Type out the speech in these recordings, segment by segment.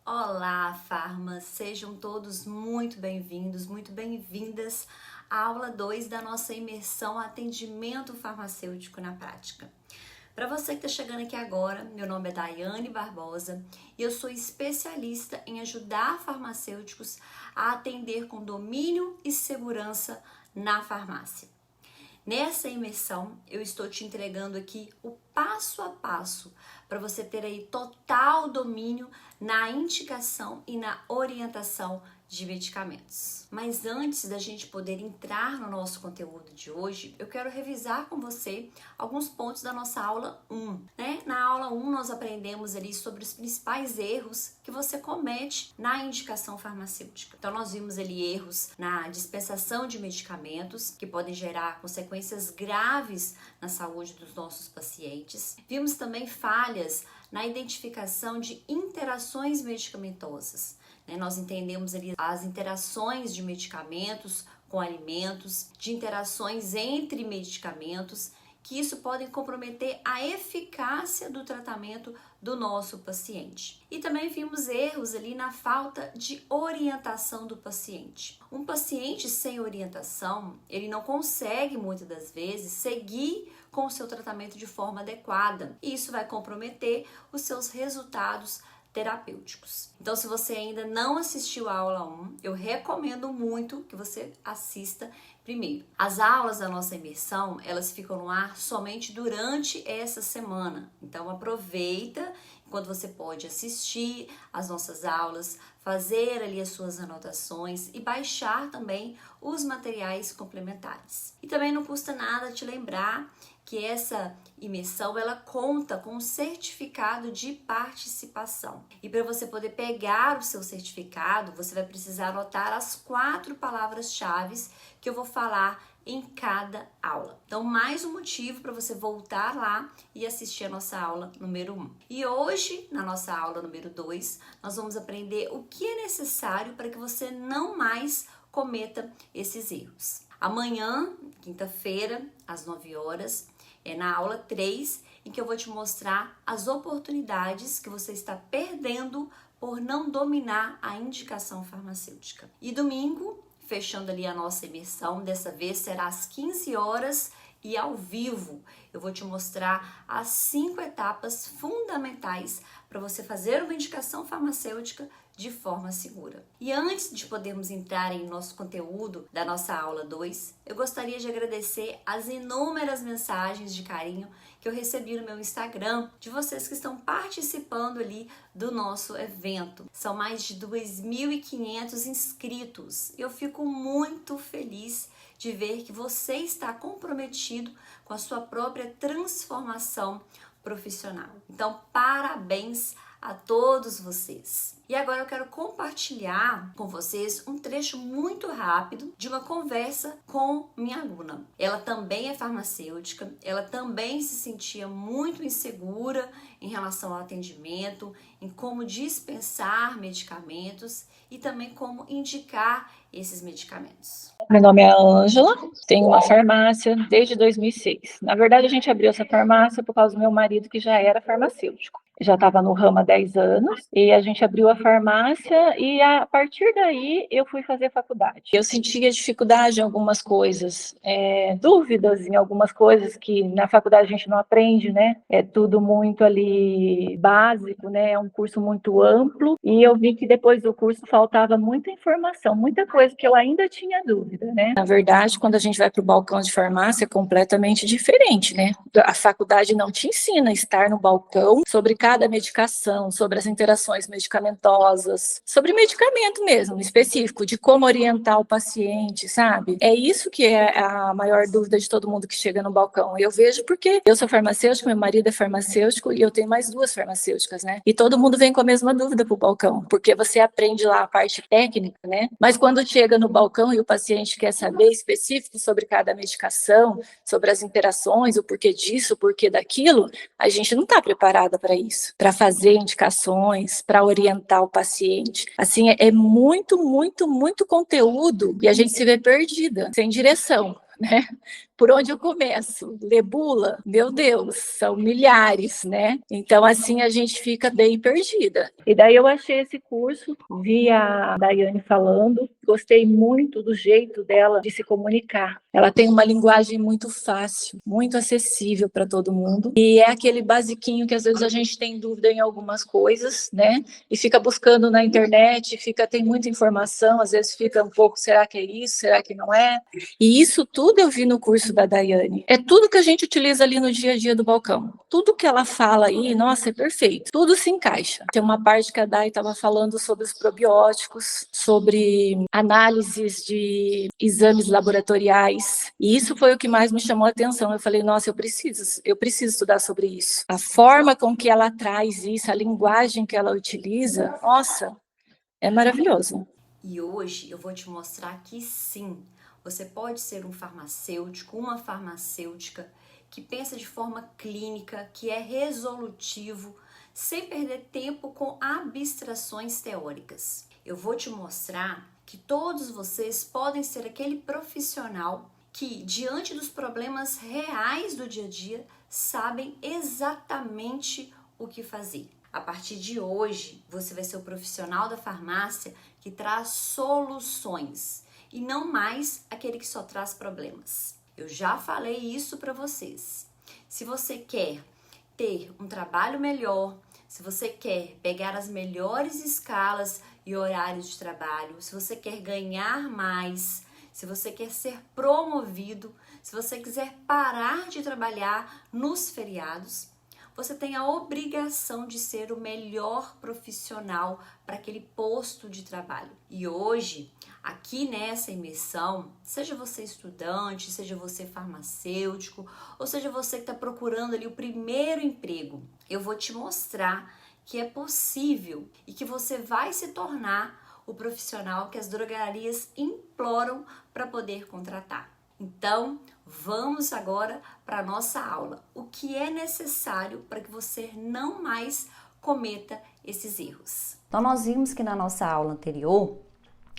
Olá, Farmas! Sejam todos muito bem-vindos, muito bem-vindas à aula 2 da nossa imersão Atendimento Farmacêutico na Prática. Para você que está chegando aqui agora, meu nome é Daiane Barbosa e eu sou especialista em ajudar farmacêuticos a atender com domínio e segurança na farmácia. Nessa imersão, eu estou te entregando aqui o passo a passo para você ter aí total domínio na indicação e na orientação de medicamentos. Mas antes da gente poder entrar no nosso conteúdo de hoje, eu quero revisar com você alguns pontos da nossa aula 1, né? Na aula 1 nós aprendemos ali sobre os principais erros que você comete na indicação farmacêutica. Então nós vimos ali erros na dispensação de medicamentos que podem gerar consequências graves na saúde dos nossos pacientes. Vimos também falhas na identificação de interações medicamentosas. Nós entendemos ali as interações de medicamentos com alimentos, de interações entre medicamentos, que isso pode comprometer a eficácia do tratamento do nosso paciente. E também vimos erros ali na falta de orientação do paciente. Um paciente sem orientação, ele não consegue muitas das vezes seguir com o seu tratamento de forma adequada. E isso vai comprometer os seus resultados terapêuticos. Então, se você ainda não assistiu a aula 1, eu recomendo muito que você assista primeiro. As aulas da nossa imersão, elas ficam no ar somente durante essa semana. Então, aproveita enquanto você pode assistir as nossas aulas, fazer ali as suas anotações e baixar também os materiais complementares. E também não custa nada te lembrar que essa imersão ela conta com um certificado de participação. E para você poder pegar o seu certificado, você vai precisar anotar as 4 palavras-chave que eu vou falar em cada aula. Então, mais um motivo para você voltar lá e assistir a nossa aula número 1. E hoje, na nossa aula número 2, nós vamos aprender o que é necessário para que você não mais cometa esses erros. Amanhã, quinta-feira, às 9 horas, é na aula 3, em que eu vou te mostrar as oportunidades que você está perdendo por não dominar a indicação farmacêutica. E domingo, fechando ali a nossa imersão, dessa vez será às 15 horas e ao vivo. Eu vou te mostrar as 5 etapas fundamentais para você fazer uma indicação farmacêutica de forma segura. E antes de podermos entrar em nosso conteúdo da nossa aula 2, eu gostaria de agradecer as inúmeras mensagens de carinho que eu recebi no meu Instagram de vocês que estão participando ali do nosso evento. São mais de 2.500 inscritos. Eu fico muito feliz de ver que você está comprometido com a sua própria transformação profissional. Então, parabéns a todos vocês. E agora eu quero compartilhar com vocês um trecho muito rápido de uma conversa com minha aluna. Ela também é farmacêutica, ela também se sentia muito insegura em relação ao atendimento, em como dispensar medicamentos e também como indicar esses medicamentos. Meu nome é Ângela, tenho uma farmácia desde 2006. Na verdade, a gente abriu essa farmácia por causa do meu marido, que já era farmacêutico. Já estava no ramo há 10 anos e a gente abriu a farmácia e a partir daí eu fui fazer faculdade. Eu sentia dificuldade em algumas coisas, dúvidas em algumas coisas que na faculdade a gente não aprende, né? É tudo muito ali básico, né? É um curso muito amplo e eu vi que depois do curso faltava muita informação, muita coisa que eu ainda tinha dúvida, né? Na verdade, quando a gente vai para o balcão de farmácia é completamente diferente, né? A faculdade não te ensina a estar no balcão sobre cada medicação, sobre as interações medicamentosas, sobre medicamento mesmo, específico, de como orientar o paciente, sabe? É isso que é a maior dúvida de todo mundo que chega no balcão. Eu vejo porque eu sou farmacêutico, meu marido é farmacêutico e eu tenho mais 2 farmacêuticas, né? E todo mundo vem com a mesma dúvida pro balcão, porque você aprende lá a parte técnica, né? Mas quando chega no balcão e o paciente quer saber específico sobre cada medicação, sobre as interações, o porquê disso, o porquê daquilo, a gente não está preparada para isso, para fazer indicações, para orientar o paciente. Assim, é muito, muito, muito conteúdo e a gente se vê perdida, sem direção. né? Por onde eu começo? Lebula? Meu Deus, são milhares, né? Então, assim, a gente fica bem perdida. E daí eu achei esse curso, vi a Daiane falando, gostei muito do jeito dela de se comunicar. Ela tem uma linguagem muito fácil, muito acessível para todo mundo. E é aquele basiquinho que às vezes a gente tem dúvida em algumas coisas, né? E fica buscando na internet, tem muita informação, às vezes fica um pouco, será que é isso? Será que não é? E isso tudo eu vi no curso da Daiane. É tudo que a gente utiliza ali no dia a dia do balcão. Tudo que ela fala aí, nossa, é perfeito. Tudo se encaixa. Tem uma parte que a Dai estava falando sobre os probióticos, sobre análises de exames laboratoriais. E isso foi o que mais me chamou a atenção. Eu falei, nossa, eu preciso estudar sobre isso. A forma com que ela traz isso, a linguagem que ela utiliza, nossa, é maravilhoso. E hoje eu vou te mostrar que sim, você pode ser um farmacêutico, uma farmacêutica que pensa de forma clínica, que é resolutivo, sem perder tempo com abstrações teóricas. Eu vou te mostrar que todos vocês podem ser aquele profissional que, diante dos problemas reais do dia a dia, sabem exatamente o que fazer. A partir de hoje, você vai ser o profissional da farmácia que traz soluções e não mais aquele que só traz problemas. Eu já falei isso para vocês. Se você quer ter um trabalho melhor, se você quer pegar as melhores escalas e horários de trabalho, se você quer ganhar mais, se você quer ser promovido, se você quiser parar de trabalhar nos feriados, você tem a obrigação de ser o melhor profissional para aquele posto de trabalho. E hoje, aqui nessa imersão, seja você estudante, seja você farmacêutico, ou seja você que está procurando ali o primeiro emprego, eu vou te mostrar que é possível e que você vai se tornar o profissional que as drogarias imploram para poder contratar. Então, vamos agora para a nossa aula. O que é necessário para que você não mais cometa esses erros? Então, nós vimos que na nossa aula anterior,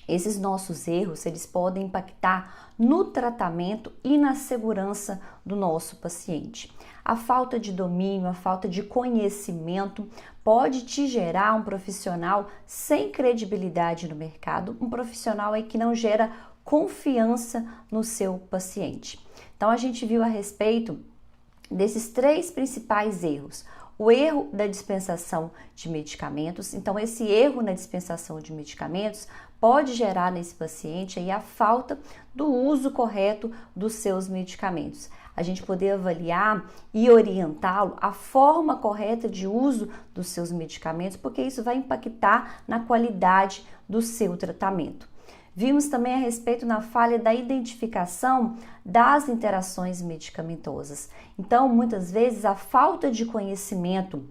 esses nossos erros, eles podem impactar no tratamento e na segurança do nosso paciente. A falta de domínio, a falta de conhecimento pode te gerar um profissional sem credibilidade no mercado, um profissional aí que não gera confiança no seu paciente. Então, a gente viu a respeito desses 3 principais erros. O erro da dispensação de medicamentos. Então, esse erro na dispensação de medicamentos pode gerar nesse paciente aí a falta do uso correto dos seus medicamentos. A gente poder avaliar e orientá-lo a forma correta de uso dos seus medicamentos, porque isso vai impactar na qualidade do seu tratamento. Vimos também a respeito na falha da identificação das interações medicamentosas. Então, muitas vezes, a falta de conhecimento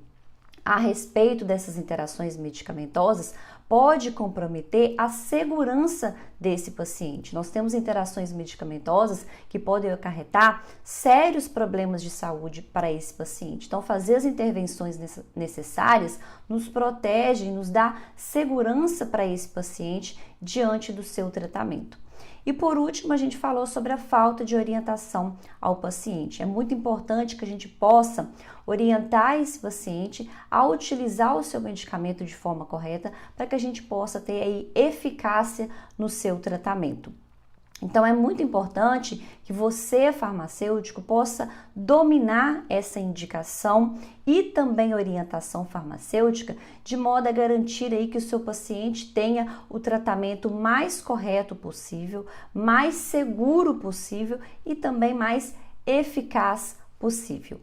a respeito dessas interações medicamentosas pode comprometer a segurança desse paciente. Nós temos interações medicamentosas que podem acarretar sérios problemas de saúde para esse paciente. Então, fazer as intervenções necessárias nos protege e nos dá segurança para esse paciente diante do seu tratamento. E por último, a gente falou sobre a falta de orientação ao paciente. É muito importante que a gente possa orientar esse paciente a utilizar o seu medicamento de forma correta para que a gente possa ter aí eficácia no seu tratamento. Então, é muito importante que você, farmacêutico, possa dominar essa indicação e também orientação farmacêutica, de modo a garantir aí que o seu paciente tenha o tratamento mais correto possível, mais seguro possível e também mais eficaz possível.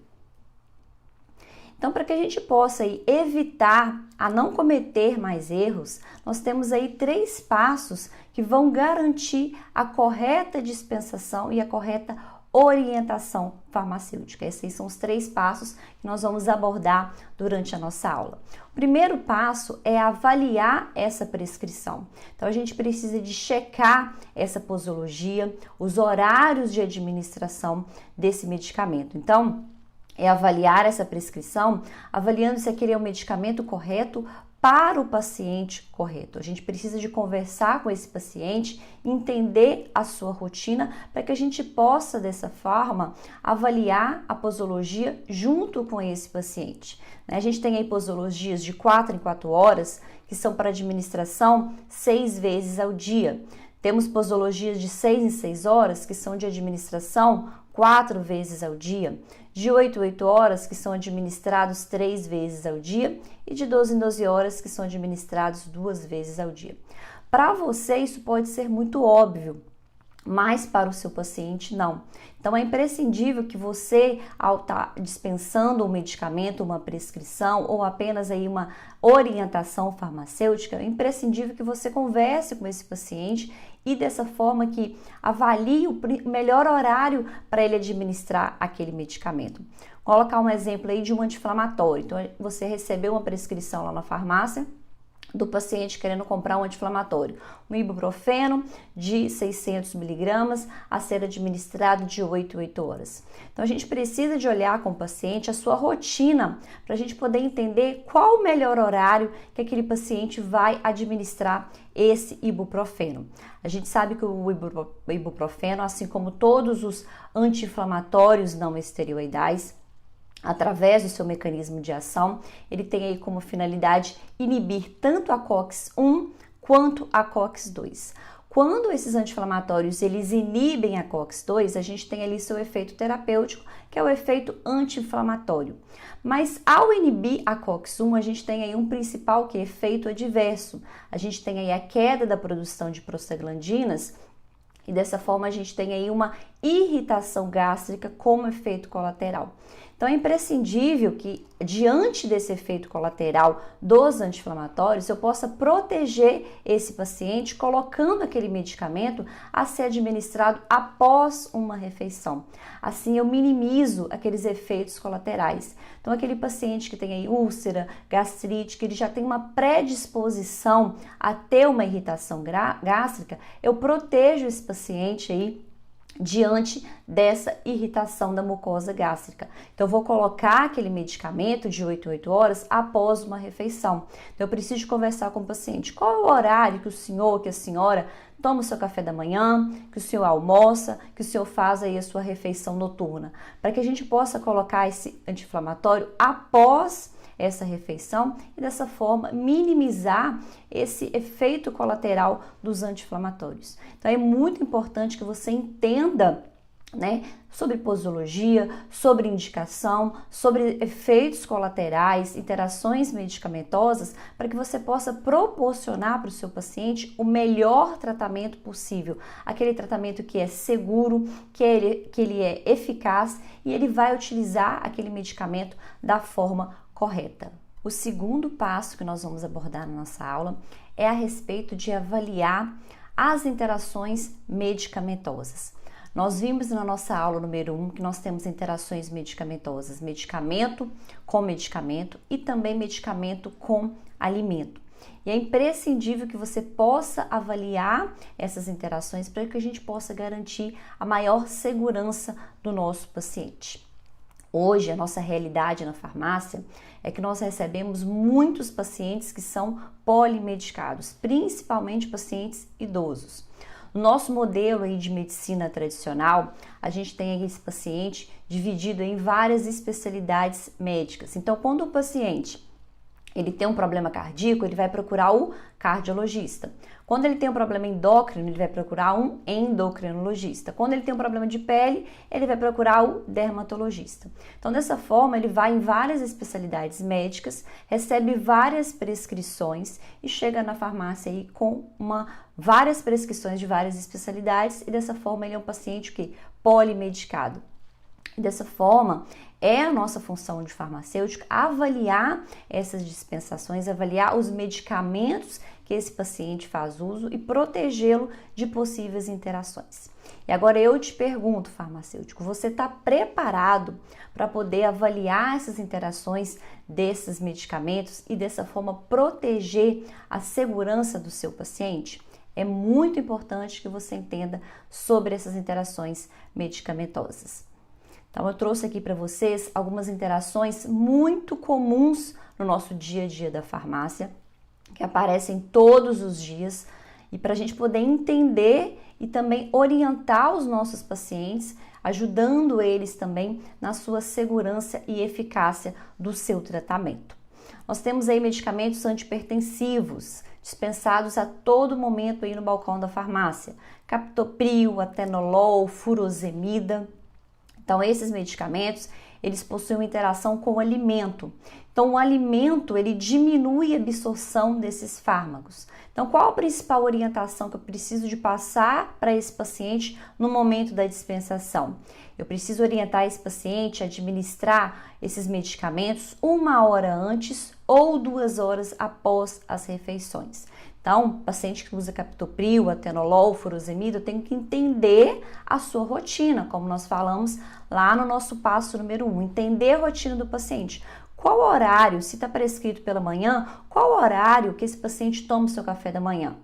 Então, para que a gente possa aí evitar a não cometer mais erros, nós temos aí 3 passos que vão garantir a correta dispensação e a correta orientação farmacêutica. Esses são os 3 passos que nós vamos abordar durante a nossa aula. O primeiro passo é avaliar essa prescrição. Então, a gente precisa de checar essa posologia, os horários de administração desse medicamento. Então, é avaliar essa prescrição, avaliando se aquele é o medicamento correto para o paciente correto. A gente precisa de conversar com esse paciente, entender a sua rotina, para que a gente possa, dessa forma, avaliar a posologia junto com esse paciente. A gente tem aí posologias de 4 em 4 horas, que são para administração 6 vezes ao dia. Temos posologias de 6 em 6 horas, que são de administração 4 vezes ao dia, de 8 em 8 horas, que são administrados 3 vezes ao dia, e de 12 em 12 horas, que são administrados 2 vezes ao dia. Para você, isso pode ser muito óbvio, mas para o seu paciente, não. Então, é imprescindível que você, ao estar dispensando um medicamento, uma prescrição ou apenas aí uma orientação farmacêutica, é imprescindível que você converse com esse paciente e dessa forma que avalie o melhor horário para ele administrar aquele medicamento. Vou colocar um exemplo aí de um anti-inflamatório. Então, você recebeu uma prescrição lá na farmácia do paciente querendo comprar um anti-inflamatório, um ibuprofeno de 600 miligramas a ser administrado de 8 em 8 horas. Então a gente precisa de olhar com o paciente a sua rotina para a gente poder entender qual o melhor horário que aquele paciente vai administrar esse ibuprofeno. A gente sabe que o ibuprofeno, assim como todos os anti-inflamatórios não esteroidais, através do seu mecanismo de ação, ele tem aí como finalidade inibir tanto a COX-1 quanto a COX-2. Quando esses anti-inflamatórios eles inibem a COX-2, a gente tem ali seu efeito terapêutico, que é o efeito anti-inflamatório. Mas ao inibir a COX-1, a gente tem aí um principal que é efeito adverso. A gente tem aí a queda da produção de prostaglandinas, e dessa forma a gente tem aí uma irritação gástrica como efeito colateral. Então é imprescindível que, diante desse efeito colateral dos anti-inflamatórios, eu possa proteger esse paciente colocando aquele medicamento a ser administrado após uma refeição. Assim eu minimizo aqueles efeitos colaterais. Então aquele paciente que tem aí úlcera, gastrite, que ele já tem uma predisposição a ter uma irritação gástrica, eu protejo esse paciente aí diante dessa irritação da mucosa gástrica. Então, eu vou colocar aquele medicamento de 8 em 8 horas após uma refeição. Então, eu preciso conversar com o paciente. Qual é o horário que o senhor, que a senhora toma o seu café da manhã, que o senhor almoça, que o senhor faz aí a sua refeição noturna? Para que a gente possa colocar esse anti-inflamatório após essa refeição e dessa forma minimizar esse efeito colateral dos anti-inflamatórios. Então é muito importante que você entenda, sobre posologia, sobre indicação, sobre efeitos colaterais, interações medicamentosas, para que você possa proporcionar para o seu paciente o melhor tratamento possível, aquele tratamento que é seguro, que ele é eficaz e ele vai utilizar aquele medicamento da forma correta. O segundo passo que nós vamos abordar na nossa aula é a respeito de avaliar as interações medicamentosas. Nós vimos na nossa aula número 1 que nós temos interações medicamentosas, medicamento com medicamento e também medicamento com alimento. E é imprescindível que você possa avaliar essas interações para que a gente possa garantir a maior segurança do nosso paciente. Hoje, a nossa realidade na farmácia é que nós recebemos muitos pacientes que são polimedicados, principalmente pacientes idosos. No nosso modelo aí de medicina tradicional, a gente tem esse paciente dividido em várias especialidades médicas. Então, quando o paciente ele tem um problema cardíaco, ele vai procurar o cardiologista. Quando ele tem um problema endócrino, ele vai procurar um endocrinologista. Quando ele tem um problema de pele, ele vai procurar o dermatologista. Então, dessa forma, ele vai em várias especialidades médicas, recebe várias prescrições e chega na farmácia aí com várias prescrições de várias especialidades e dessa forma ele é um paciente que polimedicado. Dessa forma, é a nossa função de farmacêutico avaliar essas dispensações, avaliar os medicamentos que esse paciente faz uso e protegê-lo de possíveis interações. E agora eu te pergunto, farmacêutico, você está preparado para poder avaliar essas interações desses medicamentos e dessa forma proteger a segurança do seu paciente? É muito importante que você entenda sobre essas interações medicamentosas. Então, eu trouxe aqui para vocês algumas interações muito comuns no nosso dia a dia da farmácia que aparecem todos os dias, e para a gente poder entender e também orientar os nossos pacientes, ajudando eles também na sua segurança e eficácia do seu tratamento. Nós temos aí medicamentos antipertensivos, dispensados a todo momento aí no balcão da farmácia. Captopril, atenolol, furosemida. Então, esses medicamentos, eles possuem uma interação com o alimento. Então, o alimento, ele diminui a absorção desses fármacos. Então, qual a principal orientação que eu preciso de passar para esse paciente no momento da dispensação? Eu preciso orientar esse paciente a administrar esses medicamentos 1 hora antes ou 2 horas após as refeições. Então, paciente que usa captopril, atenolol, furosemida, eu tenho que entender a sua rotina, como nós falamos lá no nosso passo número 1, entender a rotina do paciente. Qual horário, se está prescrito pela manhã, qual horário que esse paciente toma o seu café da manhã?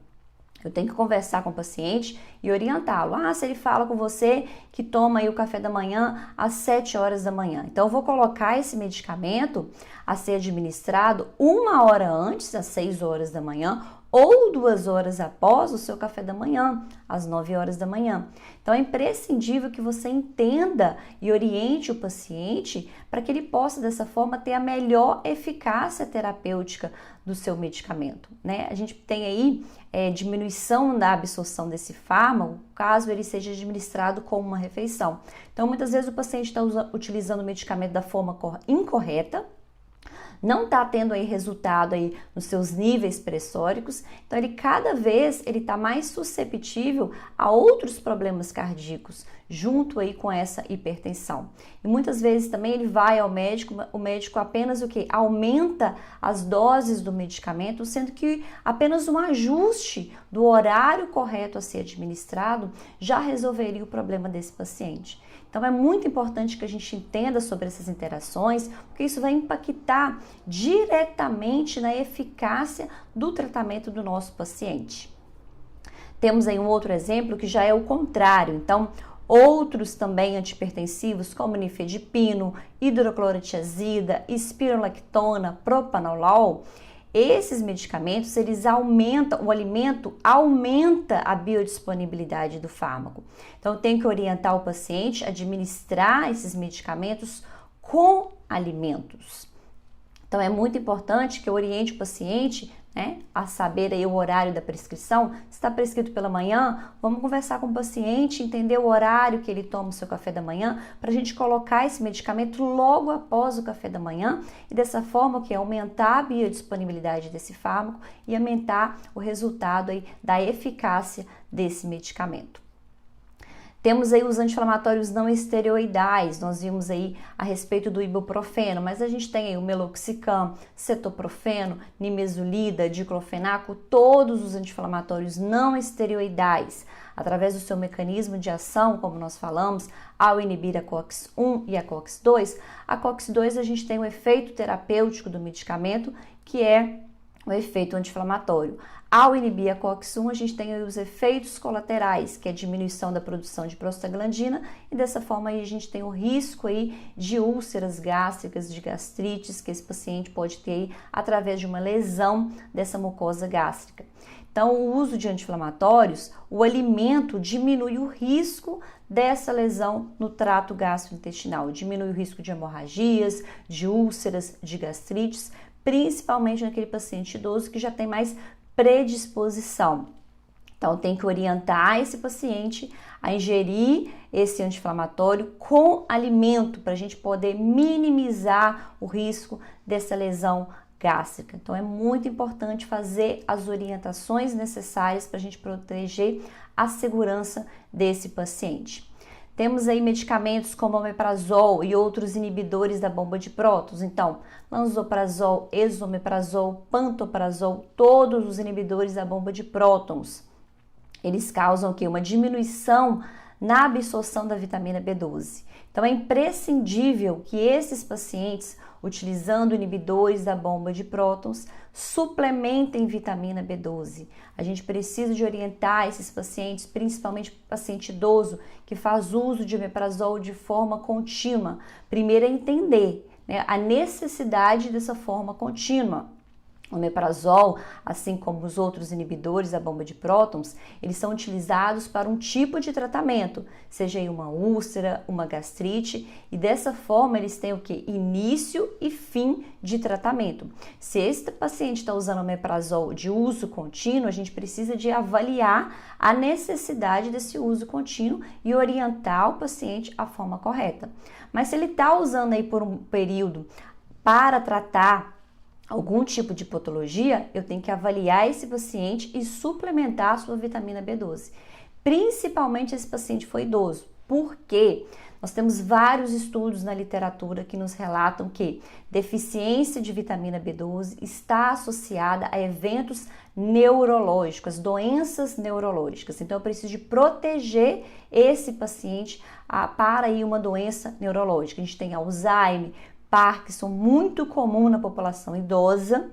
Eu tenho que conversar com o paciente e orientá-lo. Se ele fala com você que toma aí o café da manhã às 7 horas da manhã. Então, eu vou colocar esse medicamento a ser administrado 1 hora antes, às 6 horas da manhã, ou 2 horas após o seu café da manhã, às 9 horas da manhã. Então, é imprescindível que você entenda e oriente o paciente para que ele possa, dessa forma, ter a melhor eficácia terapêutica do seu medicamento, né? A gente tem aí diminuição da absorção desse fármaco, caso ele seja administrado com uma refeição. Então, muitas vezes o paciente está utilizando o medicamento da forma incorreta, não está tendo aí resultado aí nos seus níveis pressóricos, então cada vez ele está mais susceptível a outros problemas cardíacos, junto aí com essa hipertensão. E muitas vezes também ele vai ao médico, o médico apenas aumenta as doses do medicamento, sendo que apenas um ajuste do horário correto a ser administrado já resolveria o problema desse paciente. Então, é muito importante que a gente entenda sobre essas interações, porque isso vai impactar diretamente na eficácia do tratamento do nosso paciente. Temos aí um outro exemplo que já é o contrário. Então, outros também antipertensivos, como nifedipino, hidroclorotiazida, espironolactona, propanolol, esses medicamentos, eles aumentam, o alimento aumenta a biodisponibilidade do fármaco. Então, eu tenho que orientar o paciente a administrar esses medicamentos com alimentos. Então, é muito importante que eu oriente o paciente, né, a saber aí o horário da prescrição. Se está prescrito pela manhã, vamos conversar com o paciente, entender o horário que ele toma o seu café da manhã, para a gente colocar esse medicamento logo após o café da manhã e dessa forma aumentar a biodisponibilidade desse fármaco e aumentar o resultado aí da eficácia desse medicamento. Temos aí os anti-inflamatórios não esteroidais, nós vimos aí a respeito do ibuprofeno, mas a gente tem aí o meloxicam, cetoprofeno, nimesulida, diclofenaco, todos os anti-inflamatórios não esteroidais, através do seu mecanismo de ação, como nós falamos, ao inibir a COX-1 e a COX-2, a COX-2 a gente tem o efeito terapêutico do medicamento, que é o efeito anti-inflamatório. Ao inibir a COX-1, a gente tem os efeitos colaterais, que é a diminuição da produção de prostaglandina, e dessa forma aí a gente tem o risco aí de úlceras gástricas, de gastrites, que esse paciente pode ter aí através de uma lesão dessa mucosa gástrica. Então, o uso de anti-inflamatórios, o alimento diminui o risco dessa lesão no trato gastrointestinal, diminui o risco de hemorragias, de úlceras, de gastrites, principalmente naquele paciente idoso que já tem mais predisposição. Então, tem que orientar esse paciente a ingerir esse anti-inflamatório com alimento para a gente poder minimizar o risco dessa lesão gástrica. Então, é muito importante fazer as orientações necessárias para a gente proteger a segurança desse paciente. Temos aí medicamentos como omeprazol e outros inibidores da bomba de prótons. Então, lansoprazol, esomeprazol, pantoprazol, todos os inibidores da bomba de prótons. Eles causam o quê? Uma diminuição na absorção da vitamina B12. Então, é imprescindível que esses pacientes, utilizando inibidores da bomba de prótons, suplementem vitamina B12. A gente precisa de orientar esses pacientes, principalmente o paciente idoso, que faz uso de omeprazol de forma contínua. Primeiro é entender, né, a necessidade dessa forma contínua. O omeprazol, assim como os outros inibidores da bomba de prótons, eles são utilizados para um tipo de tratamento, seja aí uma úlcera, uma gastrite, e dessa forma eles têm o que? Início e fim de tratamento. Se esse paciente está usando omeprazol de uso contínuo, a gente precisa de avaliar a necessidade desse uso contínuo e orientar o paciente à forma correta. Mas se ele está usando aí por um período para tratar algum tipo de patologia, eu tenho que avaliar esse paciente e suplementar a sua vitamina B12. Principalmente esse paciente foi idoso. Por quê? Nós temos vários estudos na literatura que nos relatam que deficiência de vitamina B12 está associada a eventos neurológicos, doenças neurológicas. Então, eu preciso de proteger esse paciente para aí uma doença neurológica. A gente tem Alzheimer, Parkinson, muito comum na população idosa,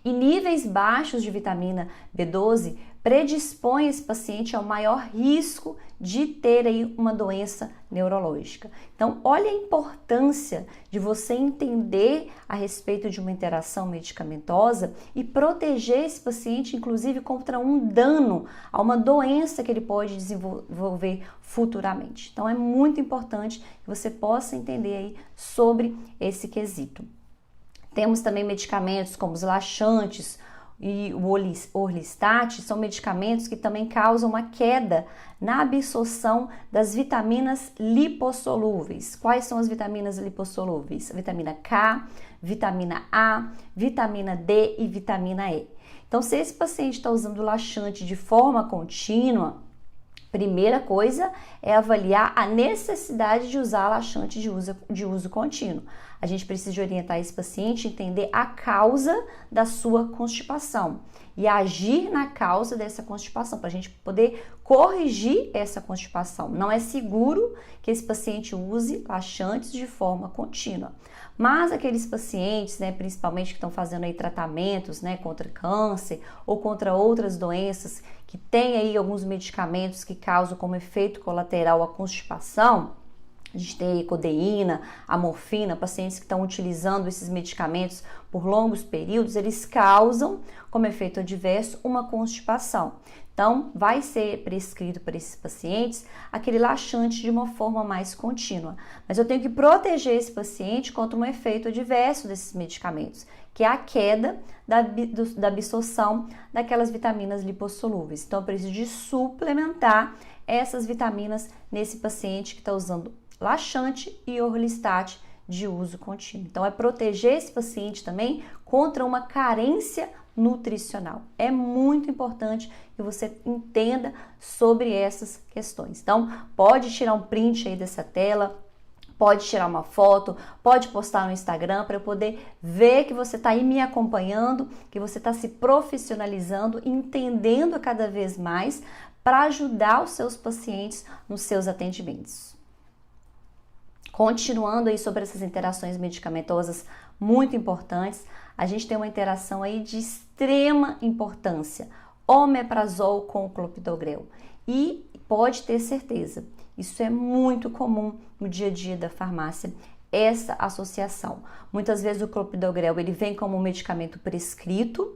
e níveis baixos de vitamina B12 predispõem esse paciente ao maior risco de ter aí uma doença neurológica. Então, olha a importância de você entender a respeito de uma interação medicamentosa e proteger esse paciente, inclusive, contra um dano a uma doença que ele pode desenvolver futuramente. Então, é muito importante que você possa entender aí sobre esse quesito. Temos também medicamentos como os laxantes e o orlistat, são medicamentos que também causam uma queda na absorção das vitaminas lipossolúveis. Quais são as vitaminas lipossolúveis? A vitamina K, vitamina A, vitamina D e vitamina E. Então, se esse paciente está usando laxante de forma contínua, primeira coisa é avaliar a necessidade de usar laxante de uso contínuo. A gente precisa de orientar esse paciente a entender a causa da sua constipação e agir na causa dessa constipação, para a gente poder corrigir essa constipação. Não é seguro que esse paciente use laxantes de forma contínua. Mas aqueles pacientes, principalmente que estão fazendo aí tratamentos, contra câncer ou contra outras doenças, que tem aí alguns medicamentos que causam como efeito colateral a constipação, a gente tem a codeína, a morfina, pacientes que estão utilizando esses medicamentos por longos períodos, eles causam como efeito adverso uma constipação. Então, vai ser prescrito para esses pacientes aquele laxante de uma forma mais contínua. Mas eu tenho que proteger esse paciente contra um efeito adverso desses medicamentos, que é a queda da absorção daquelas vitaminas lipossolúveis. Então, eu preciso de suplementar essas vitaminas nesse paciente que está usando laxante e orlistat de uso contínuo. Então, é proteger esse paciente também contra uma carência nutricional. É muito importante que você entenda sobre essas questões. Então, pode tirar um print aí dessa tela, pode tirar uma foto, pode postar no Instagram para eu poder ver que você está aí me acompanhando, que você está se profissionalizando, entendendo cada vez mais para ajudar os seus pacientes nos seus atendimentos. Continuando aí sobre essas interações medicamentosas muito importantes, a gente tem uma interação aí de extrema importância, omeprazol com clopidogrel. E pode ter certeza, isso é muito comum no dia a dia da farmácia, essa associação. Muitas vezes o clopidogrel ele vem como um medicamento prescrito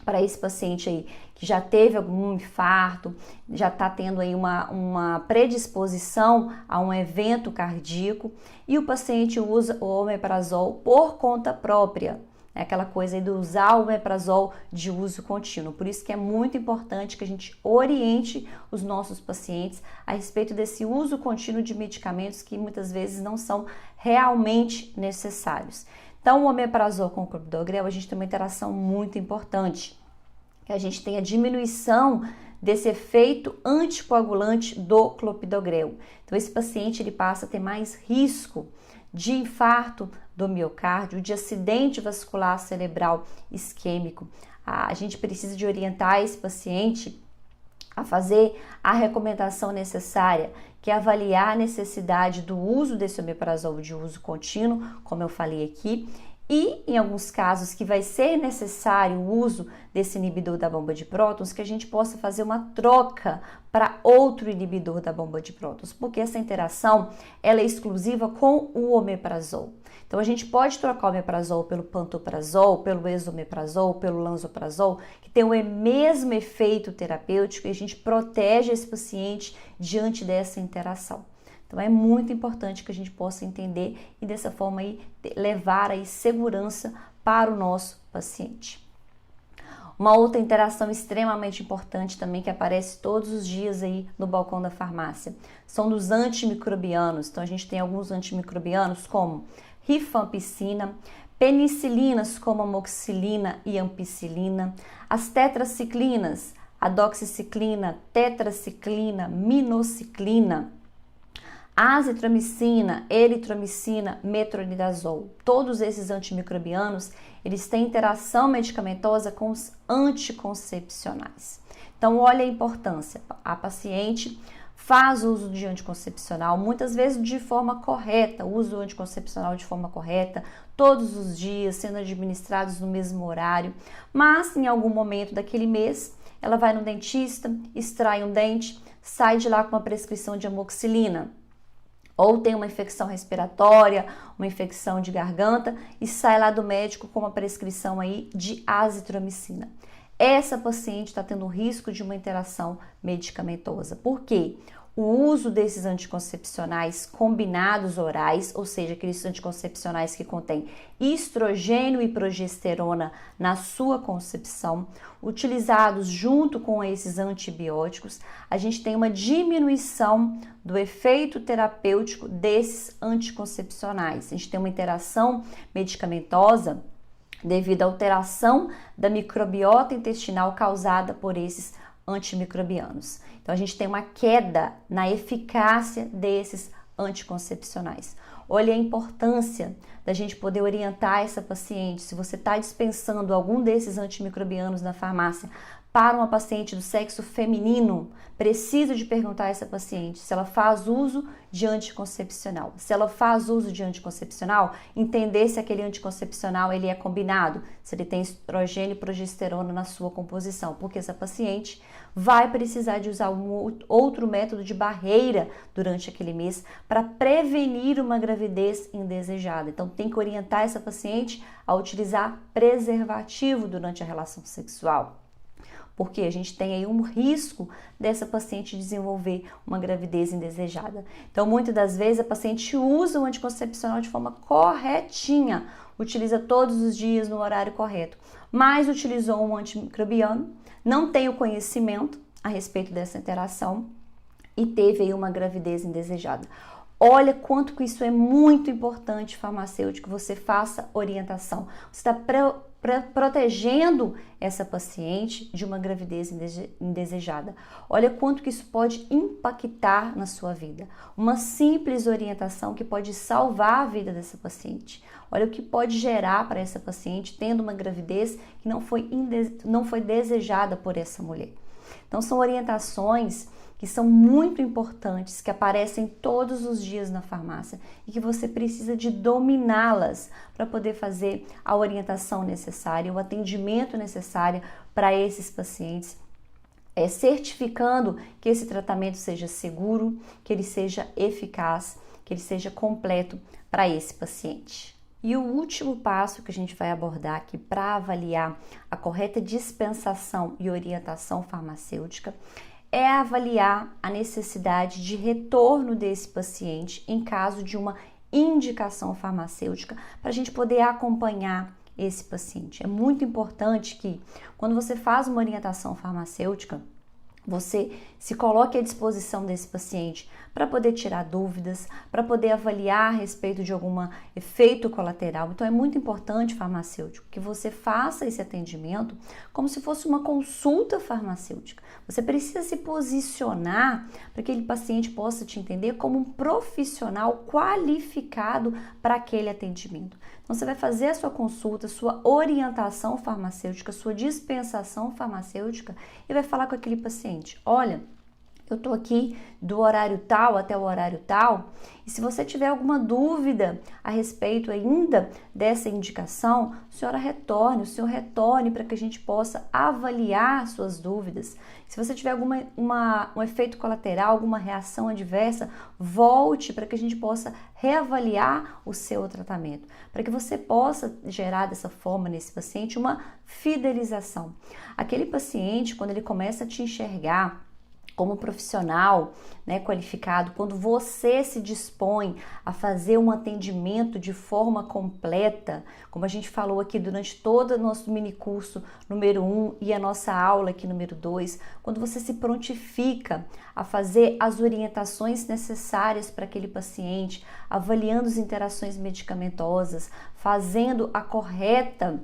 para esse paciente aí que já teve algum infarto, já está tendo aí uma predisposição a um evento cardíaco, e o paciente usa o omeprazol por conta própria. É aquela coisa aí de usar o omeprazol de uso contínuo. Por isso que é muito importante que a gente oriente os nossos pacientes a respeito desse uso contínuo de medicamentos que muitas vezes não são realmente necessários. Então, o omeprazol com o clopidogrel, a gente tem uma interação muito importante, que a gente tem a diminuição desse efeito anticoagulante do clopidogrel. Então, esse paciente ele passa a ter mais risco de infarto do miocárdio, de acidente vascular cerebral isquêmico. A gente precisa de orientar esse paciente a fazer a recomendação necessária, que é avaliar a necessidade do uso desse omeprazol de uso contínuo, como eu falei aqui, e em alguns casos que vai ser necessário o uso desse inibidor da bomba de prótons, que a gente possa fazer uma troca para outro inibidor da bomba de prótons, porque essa interação ela é exclusiva com o omeprazol. Então a gente pode trocar o omeprazol pelo pantoprazol, pelo esomeprazol, pelo lansoprazol, que tem o mesmo efeito terapêutico, e a gente protege esse paciente diante dessa interação. Então é muito importante que a gente possa entender e dessa forma aí levar aí segurança para o nosso paciente. Uma outra interação extremamente importante também que aparece todos os dias aí no balcão da farmácia são dos antimicrobianos. Então a gente tem alguns antimicrobianos como rifampicina, penicilinas como amoxicilina e ampicilina, as tetraciclinas, a doxiciclina, tetraciclina, minociclina, azitromicina, eritromicina, metronidazol. Todos esses antimicrobianos, eles têm interação medicamentosa com os anticoncepcionais. Então, olha a importância. A paciente faz uso de anticoncepcional, muitas vezes de forma correta, usa o anticoncepcional de forma correta, todos os dias, sendo administrados no mesmo horário, mas em algum momento daquele mês, ela vai no dentista, extrai um dente, sai de lá com uma prescrição de amoxicilina, ou tem uma infecção respiratória, uma infecção de garganta e sai lá do médico com uma prescrição aí de azitromicina. Essa paciente está tendo risco de uma interação medicamentosa. Por quê? O uso desses anticoncepcionais combinados orais, ou seja, aqueles anticoncepcionais que contêm estrogênio e progesterona na sua concepção, utilizados junto com esses antibióticos, a gente tem uma diminuição do efeito terapêutico desses anticoncepcionais. A gente tem uma interação medicamentosa devido à alteração da microbiota intestinal causada por esses antimicrobianos. Então a gente tem uma queda na eficácia desses anticoncepcionais. Olha a importância da gente poder orientar essa paciente. Se você está dispensando algum desses antimicrobianos na farmácia para uma paciente do sexo feminino, precisa de perguntar a essa paciente se ela faz uso de anticoncepcional. Se ela faz uso de anticoncepcional, entender se aquele anticoncepcional ele é combinado, se ele tem estrogênio e progesterona na sua composição, porque essa paciente vai precisar de usar um outro método de barreira durante aquele mês para prevenir uma gravidez indesejada. Então tem que orientar essa paciente a utilizar preservativo durante a relação sexual, porque a gente tem aí um risco dessa paciente desenvolver uma gravidez indesejada. Então, muitas das vezes, a paciente usa o anticoncepcional de forma corretinha, utiliza todos os dias no horário correto, mas utilizou um antimicrobiano, não tem o conhecimento a respeito dessa interação e teve aí uma gravidez indesejada. Olha quanto que isso é muito importante, farmacêutico, você faça orientação. Você está protegendo essa paciente de uma gravidez indesejada. Olha quanto que isso pode impactar na sua vida. Uma simples orientação que pode salvar a vida dessa paciente. Olha o que pode gerar para essa paciente tendo uma gravidez que não foi desejada por essa mulher. Então são orientações que são muito importantes, que aparecem todos os dias na farmácia e que você precisa de dominá-las para poder fazer a orientação necessária, o atendimento necessário para esses pacientes, certificando que esse tratamento seja seguro, que ele seja eficaz, que ele seja completo para esse paciente. E o último passo que a gente vai abordar aqui para avaliar a correta dispensação e orientação farmacêutica é avaliar a necessidade de retorno desse paciente em caso de uma indicação farmacêutica para a gente poder acompanhar esse paciente. É muito importante que quando você faz uma orientação farmacêutica, você se coloque à disposição desse paciente para poder tirar dúvidas, para poder avaliar a respeito de algum efeito colateral. Então é muito importante, farmacêutico, que você faça esse atendimento como se fosse uma consulta farmacêutica. Você precisa se posicionar para que aquele paciente possa te entender como um profissional qualificado para aquele atendimento. Então você vai fazer a sua consulta, sua orientação farmacêutica, sua dispensação farmacêutica e vai falar com aquele paciente: olha, eu tô aqui do horário tal até o horário tal, e se você tiver alguma dúvida a respeito ainda dessa indicação, o senhor retorne para que a gente possa avaliar suas dúvidas. Se você tiver um efeito colateral, alguma reação adversa, volte para que a gente possa reavaliar o seu tratamento, para que você possa gerar dessa forma nesse paciente uma fidelização. Aquele paciente, quando ele começa a te enxergar como profissional, né, qualificado, quando você se dispõe a fazer um atendimento de forma completa, como a gente falou aqui durante todo o nosso mini curso número 1 e a nossa aula aqui número 2, quando você se prontifica a fazer as orientações necessárias para aquele paciente, avaliando as interações medicamentosas, fazendo a correta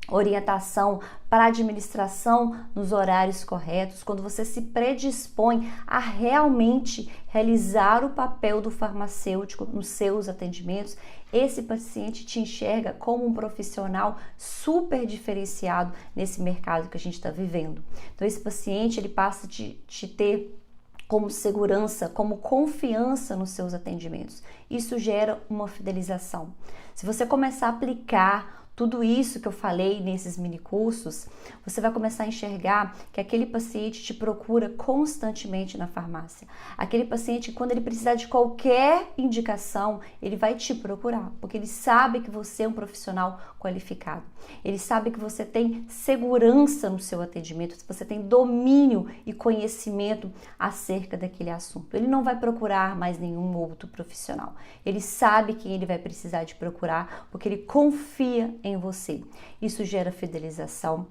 orientação para a administração nos horários corretos, quando você se predispõe a realmente realizar o papel do farmacêutico nos seus atendimentos, esse paciente te enxerga como um profissional super diferenciado nesse mercado que a gente está vivendo. Então esse paciente ele passa a te ter como segurança, como confiança nos seus atendimentos. Isso gera uma fidelização. Se você começar a aplicar tudo isso que eu falei nesses mini cursos, você vai começar a enxergar que aquele paciente te procura constantemente na farmácia. Aquele paciente, quando ele precisar de qualquer indicação, ele vai te procurar, porque ele sabe que você é um profissional qualificado. Ele sabe que você tem segurança no seu atendimento, você tem domínio e conhecimento acerca daquele assunto. Ele não vai procurar mais nenhum outro profissional. Ele sabe quem ele vai precisar de procurar, porque ele confia em você. Isso gera fidelização,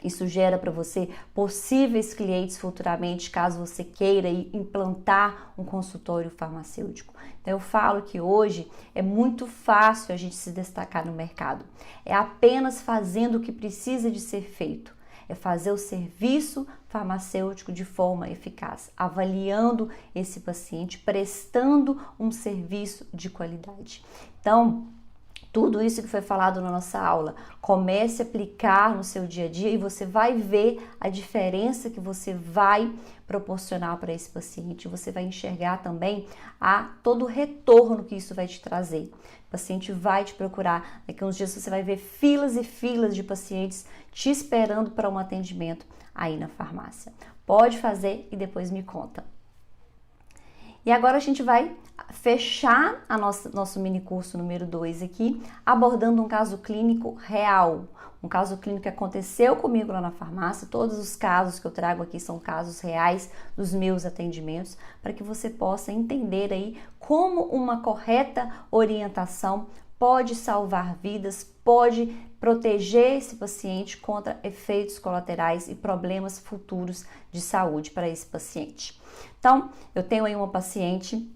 isso gera para você possíveis clientes futuramente, caso você queira implantar um consultório farmacêutico. Então eu falo que hoje é muito fácil a gente se destacar no mercado. É apenas fazendo o que precisa de ser feito. É fazer o serviço farmacêutico de forma eficaz, avaliando esse paciente, prestando um serviço de qualidade. Então, tudo isso que foi falado na nossa aula, comece a aplicar no seu dia a dia e você vai ver a diferença que você vai proporcionar para esse paciente. Você vai enxergar também todo o retorno que isso vai te trazer. O paciente vai te procurar. Daqui a uns dias você vai ver filas e filas de pacientes te esperando para um atendimento aí na farmácia. Pode fazer e depois me conta. E agora a gente vai fechar nosso mini curso número 2 aqui, abordando um caso clínico real. Um caso clínico que aconteceu comigo lá na farmácia. Todos os casos que eu trago aqui são casos reais dos meus atendimentos, para que você possa entender aí como uma correta orientação pode salvar vidas, pode proteger esse paciente contra efeitos colaterais e problemas futuros de saúde para esse paciente. Então, eu tenho aí uma paciente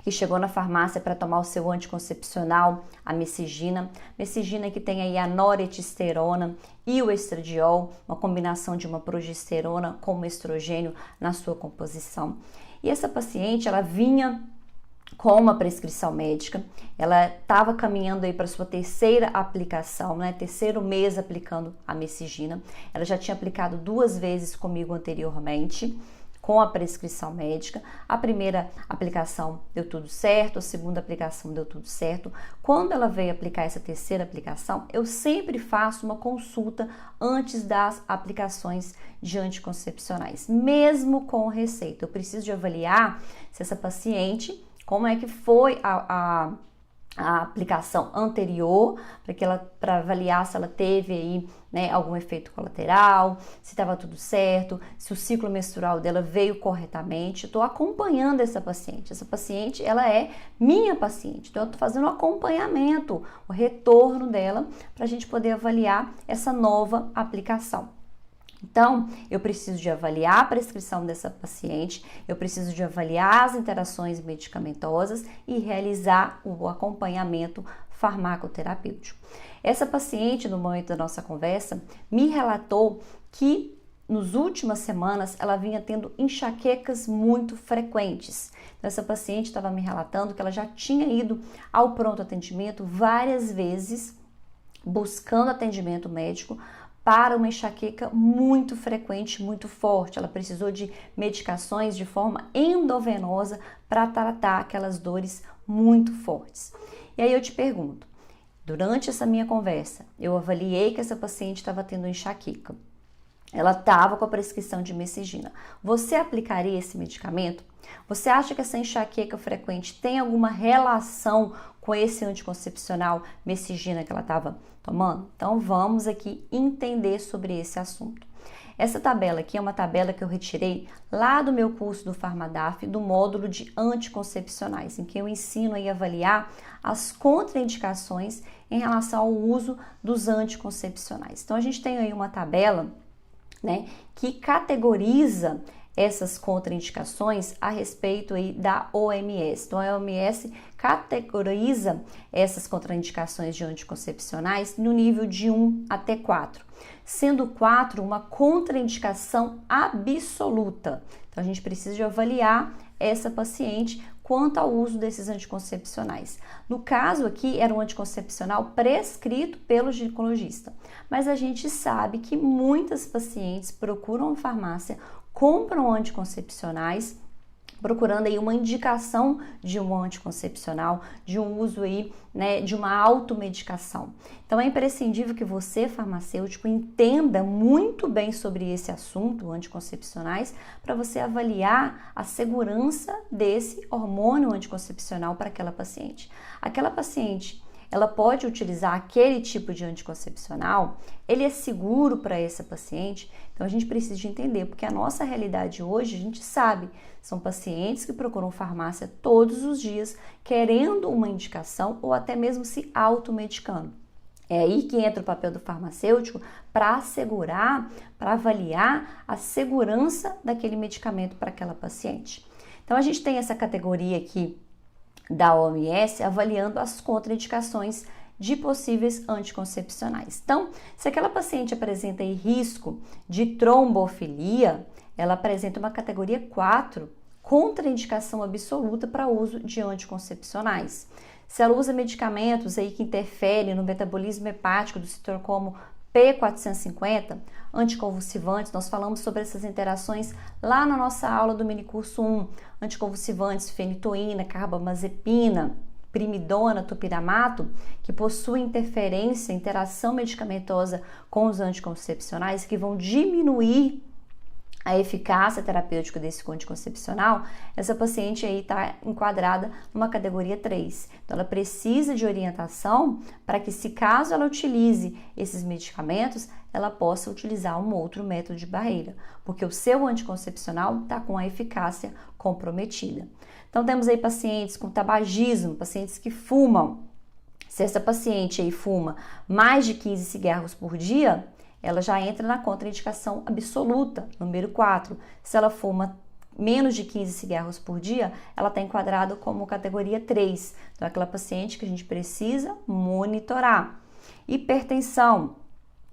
que chegou na farmácia para tomar o seu anticoncepcional, a Mesigina. Mesigina que tem aí a noretesterona e o estradiol, uma combinação de uma progesterona com um estrogênio na sua composição. E essa paciente, ela vinha com uma prescrição médica, ela estava caminhando aí para sua terceira aplicação, né? Terceiro mês aplicando a Mesigina. Ela já tinha aplicado 2 vezes comigo anteriormente, com a prescrição médica. A primeira aplicação deu tudo certo, a segunda aplicação deu tudo certo. Quando ela veio aplicar essa terceira aplicação, eu sempre faço uma consulta antes das aplicações de anticoncepcionais, mesmo com receita. Eu preciso de avaliar se essa paciente, como é que foi a aplicação anterior, para avaliar se ela teve aí, né, algum efeito colateral, se estava tudo certo, se o ciclo menstrual dela veio corretamente. Estou acompanhando essa paciente. Essa paciente, ela é minha paciente, então eu estou fazendo um acompanhamento, o retorno dela, para a gente poder avaliar essa nova aplicação. Então, eu preciso de avaliar a prescrição dessa paciente, eu preciso de avaliar as interações medicamentosas e realizar o acompanhamento farmacoterapêutico. Essa paciente, no momento da nossa conversa, me relatou que nas últimas semanas ela vinha tendo enxaquecas muito frequentes. Então, essa paciente estava me relatando que ela já tinha ido ao pronto atendimento várias vezes, buscando atendimento médico, para uma enxaqueca muito frequente, muito forte. Ela precisou de medicações de forma endovenosa para tratar aquelas dores muito fortes. E aí eu te pergunto, durante essa minha conversa, eu avaliei que essa paciente estava tendo enxaqueca. Ela estava com a prescrição de mesigina. Você aplicaria esse medicamento? Você acha que essa enxaqueca frequente tem alguma relação com esse anticoncepcional mesigina que ela estava tomando? Então vamos aqui entender sobre esse assunto. Essa tabela aqui é uma tabela que eu retirei lá do meu curso do Farmadaf, do módulo de anticoncepcionais, em que eu ensino a avaliar as contraindicações em relação ao uso dos anticoncepcionais. Então a gente tem aí uma tabela, né, que categoriza essas contraindicações a respeito aí da OMS. Então a OMS categoriza essas contraindicações de anticoncepcionais no nível de 1 até 4, sendo 4 uma contraindicação absoluta. Então a gente precisa de avaliar essa paciente quanto ao uso desses anticoncepcionais. No caso aqui, era um anticoncepcional prescrito pelo ginecologista, mas a gente sabe que muitas pacientes procuram a farmácia, compram anticoncepcionais, procurando aí uma indicação de um anticoncepcional, de um uso aí, né, de uma automedicação. Então é imprescindível que você, farmacêutico, entenda muito bem sobre esse assunto, anticoncepcionais, para você avaliar a segurança desse hormônio anticoncepcional para aquela paciente. Aquela paciente, ela pode utilizar aquele tipo de anticoncepcional, ele é seguro para essa paciente, então a gente precisa de entender, porque a nossa realidade hoje, a gente sabe, são pacientes que procuram farmácia todos os dias, querendo uma indicação ou até mesmo se automedicando. É aí que entra o papel do farmacêutico para assegurar, para avaliar a segurança daquele medicamento para aquela paciente. Então a gente tem essa categoria aqui da OMS avaliando as contraindicações de possíveis anticoncepcionais. Então, se aquela paciente apresenta aí risco de trombofilia, ela apresenta uma categoria 4, contraindicação absoluta para uso de anticoncepcionais. Se ela usa medicamentos aí que interferem no metabolismo hepático do setor como P450, anticonvulsivantes, nós falamos sobre essas interações lá na nossa aula do minicurso 1, anticonvulsivantes, fenitoína, carbamazepina, primidona, topiramato, que possuem interferência, interação medicamentosa com os anticoncepcionais, que vão diminuir a eficácia terapêutica desse anticoncepcional, essa paciente aí está enquadrada numa categoria 3. Então, ela precisa de orientação para que, se caso ela utilize esses medicamentos, ela possa utilizar um outro método de barreira, porque o seu anticoncepcional está com a eficácia comprometida. Então, temos aí pacientes com tabagismo, pacientes que fumam. Se essa paciente aí fuma mais de 15 cigarros por dia, ela já entra na contraindicação absoluta, número 4. Se ela fuma menos de 15 cigarros por dia, ela está enquadrada como categoria 3. Então, é aquela paciente que a gente precisa monitorar. Hipertensão.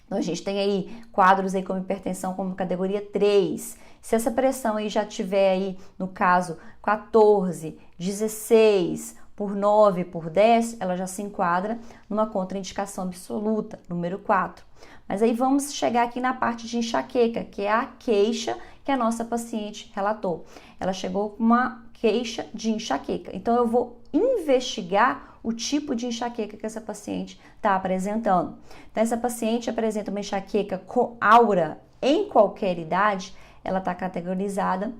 Então, a gente tem aí quadros aí como hipertensão como categoria 3. Se essa pressão aí já tiver aí, no caso, 14, 16, por 9, por 10, ela já se enquadra numa contraindicação absoluta, número 4. Mas aí vamos chegar aqui na parte de enxaqueca, que é a queixa que a nossa paciente relatou. Ela chegou com uma queixa de enxaqueca. Então, eu vou investigar o tipo de enxaqueca que essa paciente está apresentando. Então, essa paciente apresenta uma enxaqueca com aura em qualquer idade, ela está categorizada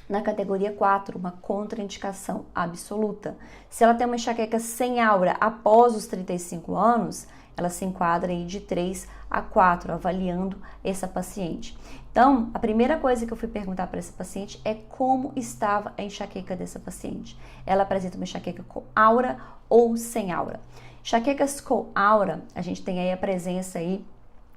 na categoria 4, uma contraindicação absoluta. Se ela tem uma enxaqueca sem aura após os 35 anos, ela se enquadra aí de 3 a 4, avaliando essa paciente. Então, a primeira coisa que eu fui perguntar para essa paciente é como estava a enxaqueca dessa paciente. Ela apresenta uma enxaqueca com aura ou sem aura. Enxaquecas com aura, a gente tem aí a presença aí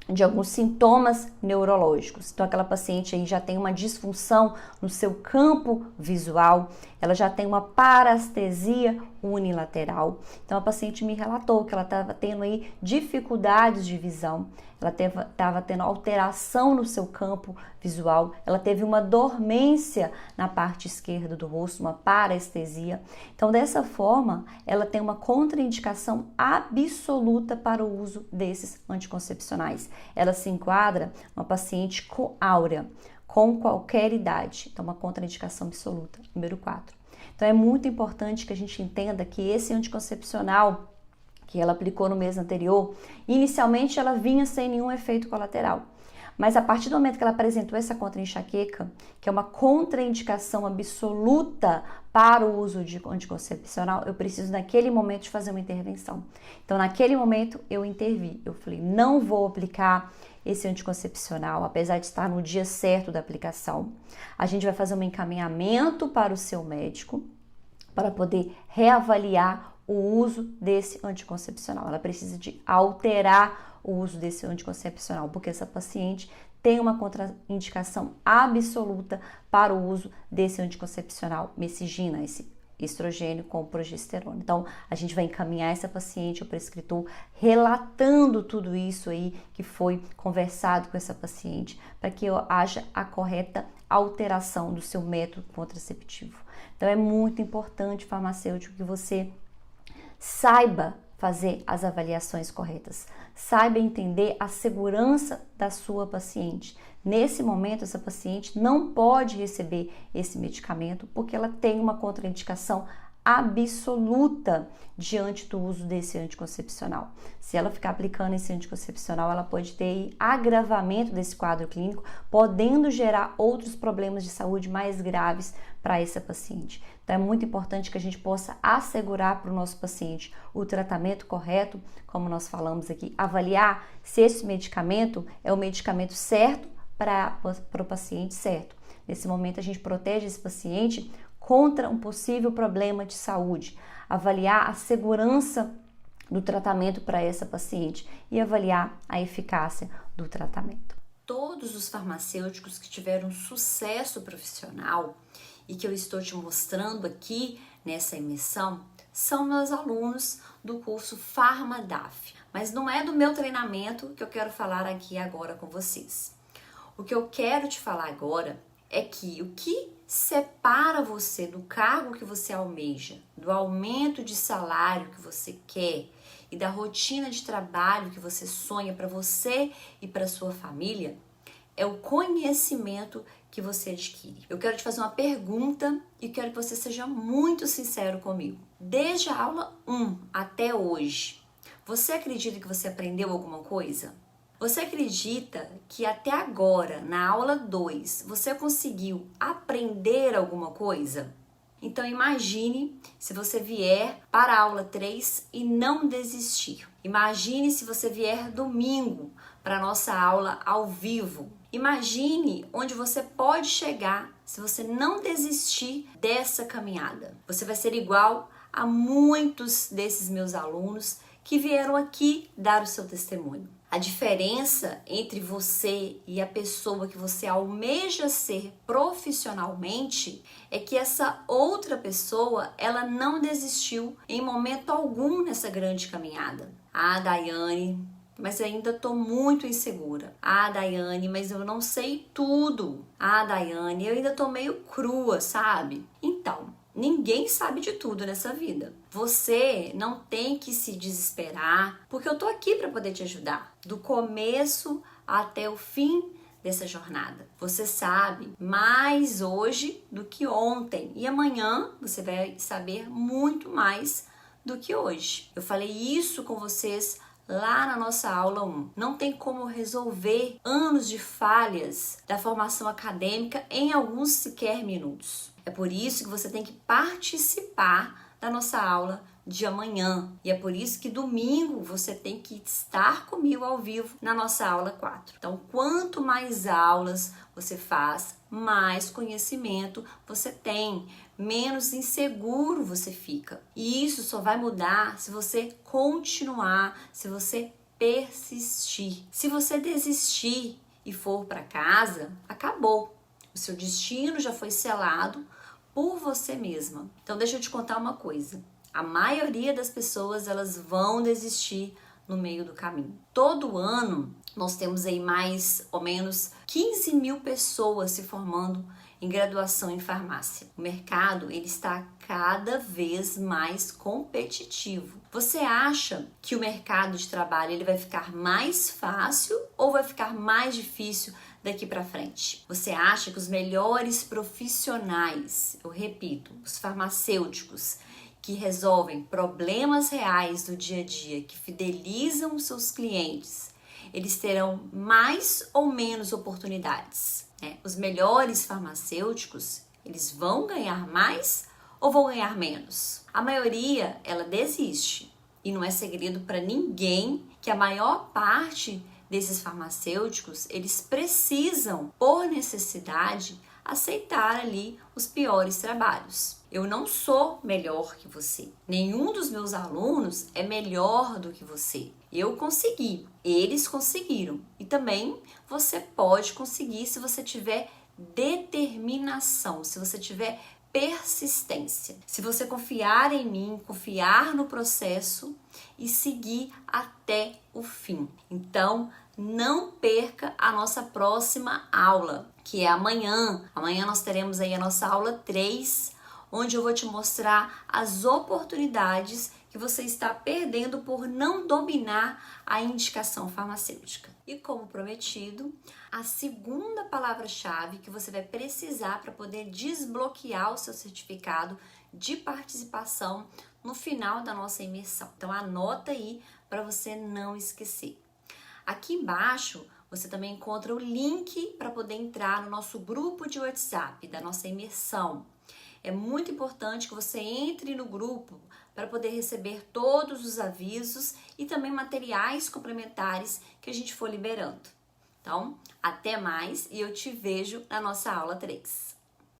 de alguns sintomas neurológicos. Então, aquela paciente aí já tem uma disfunção no seu campo visual, ela já tem uma parestesia unilateral. Então a paciente me relatou que ela estava tendo aí dificuldades de visão, ela estava tendo alteração no seu campo visual, ela teve uma dormência na parte esquerda do rosto, uma parestesia. Então dessa forma, ela tem uma contraindicação absoluta para o uso desses anticoncepcionais. Ela se enquadra uma paciente com áurea, com qualquer idade. Então uma contraindicação absoluta. Número 4. Então é muito importante que a gente entenda que esse anticoncepcional que ela aplicou no mês anterior, inicialmente ela vinha sem nenhum efeito colateral. Mas a partir do momento que ela apresentou essa contra-enxaqueca, que é uma contraindicação absoluta para o uso de anticoncepcional, eu preciso naquele momento de fazer uma intervenção. Então naquele momento eu intervi, eu falei, não vou aplicar esse anticoncepcional, apesar de estar no dia certo da aplicação. A gente vai fazer um encaminhamento para o seu médico para poder reavaliar o uso desse anticoncepcional. Ela precisa de alterar o uso desse anticoncepcional, porque essa paciente tem uma contraindicação absoluta para o uso desse anticoncepcional Mesigina, esse estrogênio com progesterona. Então, a gente vai encaminhar essa paciente ao prescritor relatando tudo isso aí que foi conversado com essa paciente para que haja a correta alteração do seu método contraceptivo. Então, é muito importante, farmacêutico, que você saiba fazer as avaliações corretas, saiba entender a segurança da sua paciente. Nesse momento, essa paciente não pode receber esse medicamento porque ela tem uma contraindicação absoluta diante do uso desse anticoncepcional. Se ela ficar aplicando esse anticoncepcional, ela pode ter agravamento desse quadro clínico, podendo gerar outros problemas de saúde mais graves para essa paciente. Então é muito importante que a gente possa assegurar para o nosso paciente o tratamento correto, como nós falamos aqui, avaliar se esse medicamento é o medicamento certo para o paciente certo. Nesse momento a gente protege esse paciente contra um possível problema de saúde, avaliar a segurança do tratamento para essa paciente e avaliar a eficácia do tratamento. Todos os farmacêuticos que tiveram sucesso profissional e que eu estou te mostrando aqui nessa emissão são meus alunos do curso PharmaDaf, mas não é do meu treinamento que eu quero falar aqui agora com vocês. O que eu quero te falar agora é que o que separa você do cargo que você almeja, do aumento de salário que você quer e da rotina de trabalho que você sonha para você e para sua família é o conhecimento que você adquire. Eu quero te fazer uma pergunta e quero que você seja muito sincero comigo. Desde a aula 1 até hoje, você acredita que você aprendeu alguma coisa? Você acredita que até agora, na aula 2, você conseguiu aprender alguma coisa? Então imagine se você vier para a aula 3 e não desistir. Imagine se você vier domingo para a nossa aula ao vivo. Imagine onde você pode chegar se você não desistir dessa caminhada. Você vai ser igual a muitos desses meus alunos que vieram aqui dar o seu testemunho. A diferença entre você e a pessoa que você almeja ser profissionalmente é que essa outra pessoa, ela não desistiu em momento algum nessa grande caminhada. Ah, Daiane, mas ainda estou muito insegura. Ah, Daiane, mas eu não sei tudo. Ah, Daiane, eu ainda estou meio crua, sabe? Então, ninguém sabe de tudo nessa vida. Você não tem que se desesperar, porque eu tô aqui para poder te ajudar, do começo até o fim dessa jornada. Você sabe mais hoje do que ontem e amanhã você vai saber muito mais do que hoje. Eu falei isso com vocês lá na nossa aula 1. Não tem como resolver anos de falhas da formação acadêmica em alguns sequer minutos. É por isso que você tem que participar da nossa aula de amanhã. E é por isso que domingo você tem que estar comigo ao vivo na nossa aula 4. Então, quanto mais aulas você faz, mais conhecimento você tem, menos inseguro você fica. E isso só vai mudar se você continuar, se você persistir. Se você desistir e for para casa, acabou. O seu destino já foi selado por você mesma. Então deixa eu te contar uma coisa. A maioria das pessoas, elas vão desistir no meio do caminho. Todo ano, nós temos aí mais ou menos 15 mil pessoas se formando em graduação em farmácia. O mercado, ele está cada vez mais competitivo. Você acha que o mercado de trabalho ele vai ficar mais fácil ou vai ficar mais difícil daqui para frente? Você acha que os melhores profissionais, eu repito, os farmacêuticos, que resolvem problemas reais do dia a dia, que fidelizam os seus clientes, eles terão mais ou menos oportunidades? Os melhores farmacêuticos, eles vão ganhar mais ou vão ganhar menos? A maioria, ela desiste. E não é segredo para ninguém que a maior parte desses farmacêuticos, eles precisam, por necessidade, aceitar ali os piores trabalhos. Eu não sou melhor que você. Nenhum dos meus alunos é melhor do que você. Eu consegui, eles conseguiram. E também você pode conseguir se você tiver determinação, se você tiver persistência. Se você confiar em mim, confiar no processo e seguir até o fim. Então, não perca a nossa próxima aula, que é amanhã. Amanhã nós teremos aí a nossa aula 3, onde eu vou te mostrar as oportunidades que você está perdendo por não dominar a indicação farmacêutica. E como prometido, a segunda palavra-chave que você vai precisar para poder desbloquear o seu certificado de participação no final da nossa imersão. Então anota aí para você não esquecer. Aqui embaixo você também encontra o link para poder entrar no nosso grupo de WhatsApp da nossa imersão. É muito importante que você entre no grupo para poder receber todos os avisos e também materiais complementares que a gente for liberando. Então, até mais e eu te vejo na nossa aula 3.